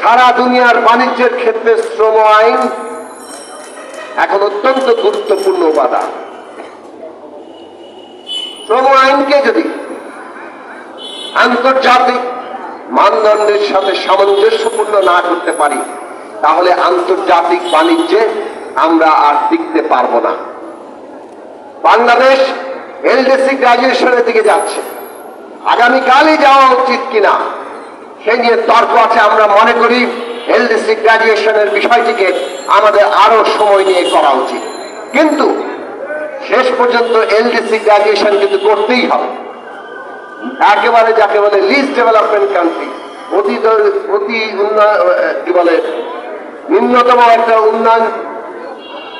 সারা দুনিয়ার বাণিজ্যের ক্ষেত্রে শ্রম আইন এখন অত্যন্ত গুরুত্বপূর্ণ উপাদান। শ্রম আইনকে যদি আন্তর্জাতিক মানদণ্ডের সাথে সামঞ্জস্যপূর্ণ না করতে পারি, তাহলে আন্তর্জাতিক বাণিজ্যে আমরা আর টিকতে পারবো না। বাংলাদেশ এলডিসি গ্রাজুয়েশনের দিকে যাচ্ছে, আগামীকালই যাওয়া উচিত কিনা সে নিয়ে তর্ক আছে। আমরা মনে করি এলডিসি গ্রাজুয়েশনের বিষয়টিকে আমাদের আরো সময় নিয়ে করা উচিত, কিন্তু শেষ পর্যন্ত এলডিসি গ্রাজুয়েশন কিন্তু করতেই হবে। একেবারে যাকে বলে লিস্ট ডেভেলপমেন্ট কান্ট্রি, অতি কি বলে নিম্নতম একটা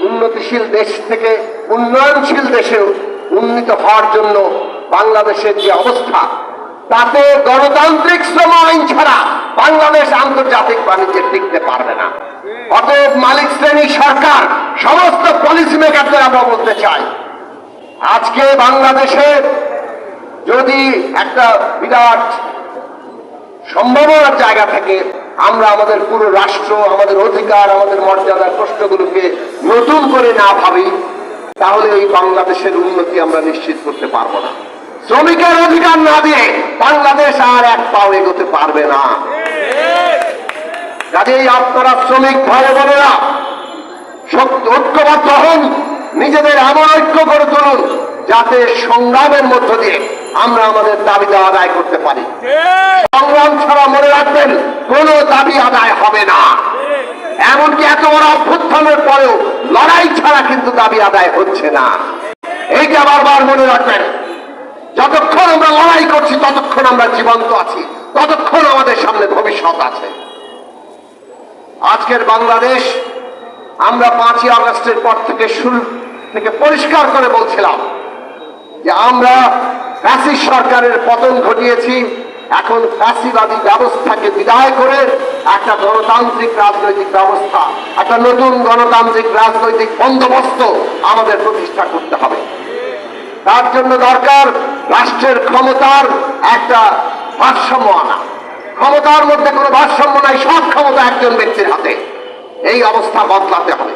উন্নতিশীল দেশ থেকে উন্নয়নশীল দেশে উন্নীত হওয়ার জন্য বাংলাদেশের যে অবস্থা, তাতে গণতান্ত্রিক শ্রম আইন ছাড়া বাংলাদেশ আন্তর্জাতিক বাণিজ্যে টিকতে পারবে না। অতএব মালিক শ্রেণী সরকার, সমস্ত পলিসি মেকারদের আমরা বলতে চাই, আজকে বাংলাদেশে যদি একটা বিরাট সম্ভাবনার জায়গা থেকে আমরা আমাদের পুরো রাষ্ট্র, আমাদের অধিকার, আমাদের মর্যাদার প্রশ্নগুলোকে নতুন করে না ভাবি, তাহলে এই বাংলাদেশের উন্নতি আমরা নিশ্চিত করতে পারবো না। শ্রমিকের অধিকার না দিয়ে বাংলাদেশ আর এক পাও এগোতে পারবে না। কাজেই আপনারা শ্রমিক ভাই বোনেরা ঐক্যবদ্ধ হন, নিজেদের এমন ঐক্য করে তুলুন যাতে সংগ্রামের মধ্য দিয়ে আমরা আমাদের দাবি দেওয়া আদায় করতে পারি। সংগ্রাম ছাড়া মনে রাখবেন কোন দাবি আদায় হবে না। এমনকি এত বড় অভ্যুত্থানের পরেও লড়াই ছাড়া কিন্তু দাবি আদায় হচ্ছে না। এইটা বারবার মনে রাখবেন। যতক্ষণ আমরা লড়াই করছি ততক্ষণ আমরা জীবন্ত আছি, ততক্ষণ আমাদের সামনে ভবিষ্যৎ আছে। আজকের বাংলাদেশ আমরা 5ই আগস্টের পর থেকে শুরু থেকে পরিষ্কার করে বলছিলাম যে আমরা ফ্যাসিস্ট সরকারের পতন ঘটিয়েছি, এখন ফ্যাসিবাদী ব্যবস্থাকে বিদায় করে একটা গণতান্ত্রিক রাজনৈতিক ব্যবস্থা, একটা নতুন গণতান্ত্রিক রাজনৈতিক বন্দোবস্ত আমাদের প্রতিষ্ঠা করতে হবে। তার জন্য দরকার রাষ্ট্রের ক্ষমতার একটা ভারসাম্য আনা। ক্ষমতার মধ্যে কোনো ভারসাম্য নাই, সব ক্ষমতা একজন ব্যক্তির হাতে। এই অবস্থা বদলাতে হবে।